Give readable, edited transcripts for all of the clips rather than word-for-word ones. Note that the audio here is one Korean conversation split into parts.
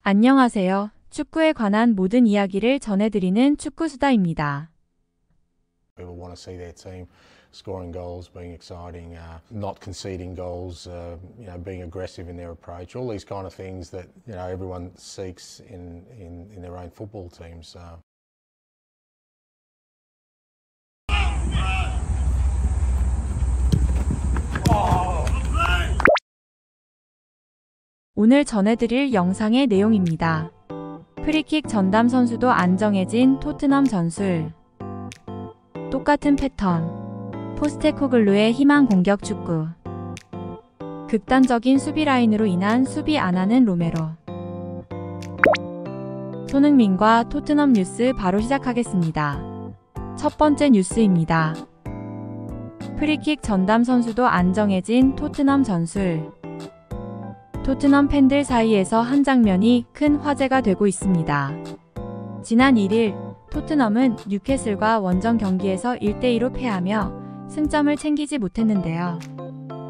안녕하세요. 축구에 관한 모든 이야기를 전해드리는 축구수다입니다. People want to see their team scoring goals, being exciting, not conceding goals, being aggressive in their approach. All these kind of things that everyone seeks in their own football teams. 오늘 전해드릴 영상의 내용입니다. 프리킥 전담 선수도 안 정해진 토트넘 전술. 똑같은 패턴. 포스테코글루의 희망 공격 축구. 극단적인 수비 라인으로 인한 수비 안 하는 로메로. 손흥민과 토트넘 뉴스 바로 시작하겠습니다. 첫 번째 뉴스입니다. 프리킥 전담 선수도 안 정해진 토트넘 전술. 토트넘 팬들 사이에서 한 장면이 큰 화제가 되고 있습니다. 지난 1일 토트넘은 뉴캐슬과 원정 경기에서 1대2로 패하며 승점을 챙기지 못했는데요.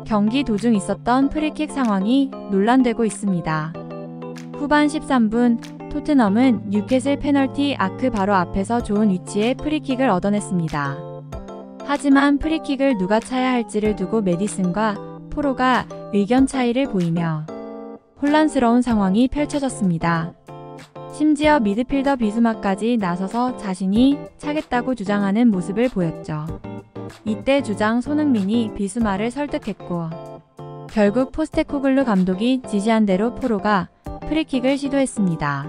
경기 도중 있었던 프리킥 상황이 논란되고 있습니다. 후반 13분 토트넘은 뉴캐슬 페널티 아크 바로 앞에서 좋은 위치에 프리킥을 얻어냈습니다. 하지만 프리킥을 누가 차야 할지를 두고 메디슨과 포로가 의견 차이를 보이며 혼란스러운 상황이 펼쳐졌습니다. 심지어 미드필더 비수마까지 나서서 자신이 차겠다고 주장하는 모습을 보였죠. 이때 주장 손흥민이 비수마를 설득했고 결국 포스테코글루 감독이 지시한 대로 포로가 프리킥을 시도했습니다.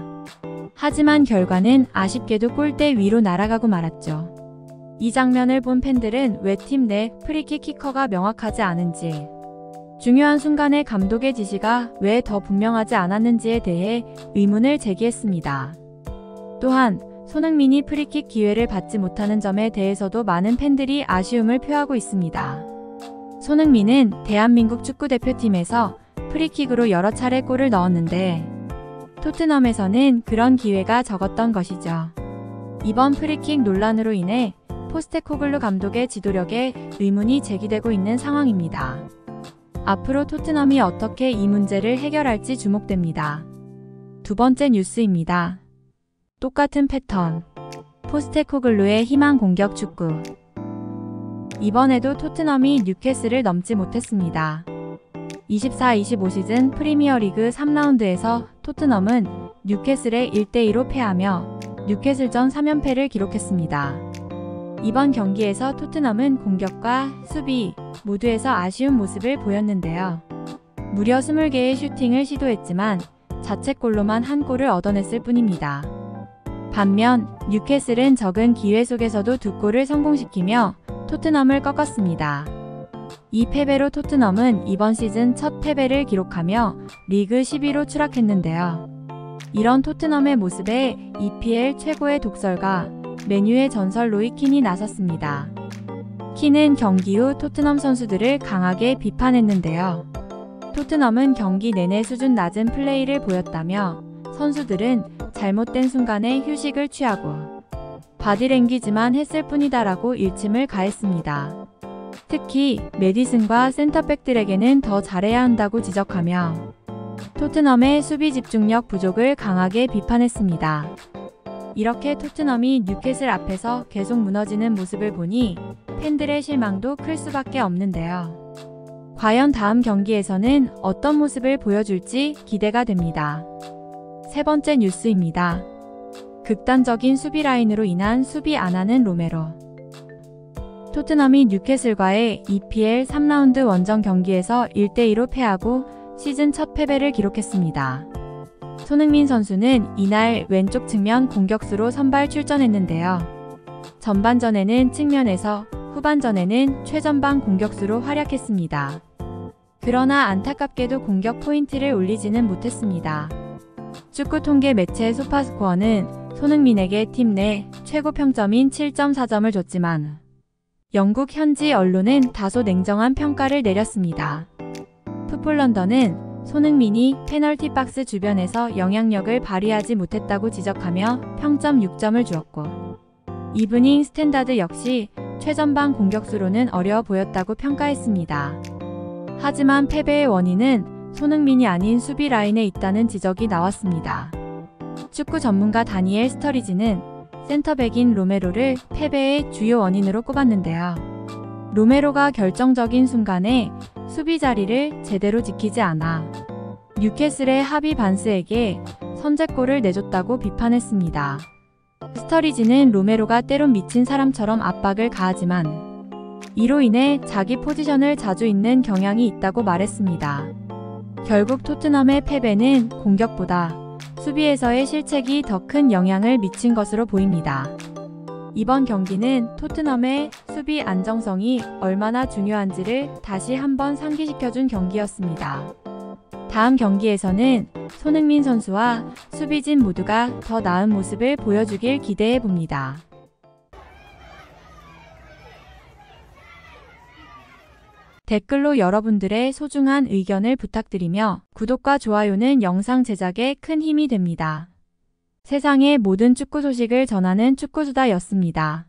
하지만 결과는 아쉽게도 골대 위로 날아가고 말았죠. 이 장면을 본 팬들은 왜 팀 내 프리킥 키커가 명확하지 않은지, 중요한 순간에 감독의 지시가 왜 더 분명하지 않았는지에 대해 의문을 제기했습니다. 또한 손흥민이 프리킥 기회를 받지 못하는 점에 대해서도 많은 팬들이 아쉬움을 표하고 있습니다. 손흥민은 대한민국 축구대표팀에서 프리킥으로 여러 차례 골을 넣었는데 토트넘에서는 그런 기회가 적었던 것이죠. 이번 프리킥 논란으로 인해 포스테코글루 감독의 지도력에 의문이 제기되고 있는 상황입니다. 앞으로 토트넘이 어떻게 이 문제를 해결할지 주목됩니다. 두 번째 뉴스입니다. 똑같은 패턴. 포스테코글루의 희망 공격 축구. 이번에도 토트넘이 뉴캐슬을 넘지 못했습니다. 24-25 시즌 프리미어리그 3라운드에서 토트넘은 뉴캐슬에 1대2로 패하며 뉴캐슬전 3연패를 기록했습니다. 이번 경기에서 토트넘은 공격과 수비 모두에서 아쉬운 모습을 보였는데요. 무려 20개의 슈팅을 시도했지만 자책골로만 한 골을 얻어냈을 뿐입니다. 반면 뉴캐슬은 적은 기회 속에서도 2골을 성공시키며 토트넘을 꺾었습니다. 이 패배로 토트넘은 이번 시즌 첫 패배를 기록하며 리그 10위로 추락했는데요. 이런 토트넘의 모습에 EPL 최고의 독설가 맨유의 전설 로이 킨이 나섰습니다. 킨은 경기 후 토트넘 선수들을 강하게 비판했는데요. 토트넘은 경기 내내 수준 낮은 플레이를 보였다며 선수들은 잘못된 순간에 휴식을 취하고 바디랭귀지만 했을 뿐이다라고 일침을 가했습니다. 특히 메디슨과 센터백들에게는 더 잘해야 한다고 지적하며 토트넘의 수비 집중력 부족을 강하게 비판했습니다. 이렇게 토트넘이 뉴캐슬 앞에서 계속 무너지는 모습을 보니 팬들의 실망도 클 수밖에 없는데요. 과연 다음 경기에서는 어떤 모습을 보여줄지 기대가 됩니다. 세 번째 뉴스입니다. 극단적인 수비 라인으로 인한 수비 안 하는 로메로. 토트넘이 뉴캐슬과의 EPL 3라운드 원정 경기에서 1대2로 패하고 시즌 첫 패배를 기록했습니다. 손흥민 선수는 이날 왼쪽 측면 공격수로 선발 출전했는데요. 전반전에는 측면에서, 후반전에는 최전방 공격수로 활약했습니다. 그러나 안타깝게도 공격 포인트를 올리지는 못했습니다. 축구 통계 매체 소파스코어는 손흥민에게 팀 내 최고 평점인 7.4점을 줬지만 영국 현지 언론은 다소 냉정한 평가를 내렸습니다. 풋볼런던은 손흥민이 페널티 박스 주변에서 영향력을 발휘하지 못했다고 지적하며 평점 6점을 주었고 이브닝 스탠다드 역시 최전방 공격수로는 어려워 보였다고 평가했습니다. 하지만 패배의 원인은 손흥민이 아닌 수비 라인에 있다는 지적이 나왔습니다. 축구 전문가 다니엘 스터리지는 센터백인 로메로를 패배의 주요 원인으로 꼽았는데요. 로메로가 결정적인 순간에 수비 자리를 제대로 지키지 않아 뉴캐슬의 하비 반스에게 선제골을 내줬다고 비판했습니다. 스터리지는 로메로가 때론 미친 사람처럼 압박을 가하지만 이로 인해 자기 포지션을 자주 잃는 경향이 있다고 말했습니다. 결국 토트넘의 패배는 공격보다 수비에서의 실책이 더 큰 영향을 미친 것으로 보입니다. 이번 경기는 토트넘의 수비 안정성이 얼마나 중요한지를 다시 한번 상기시켜준 경기였습니다. 다음 경기에서는 손흥민 선수와 수비진 모두가 더 나은 모습을 보여주길 기대해 봅니다. 댓글로 여러분들의 소중한 의견을 부탁드리며 구독과 좋아요는 영상 제작에 큰 힘이 됩니다. 세상의 모든 축구 소식을 전하는 축구수다였습니다.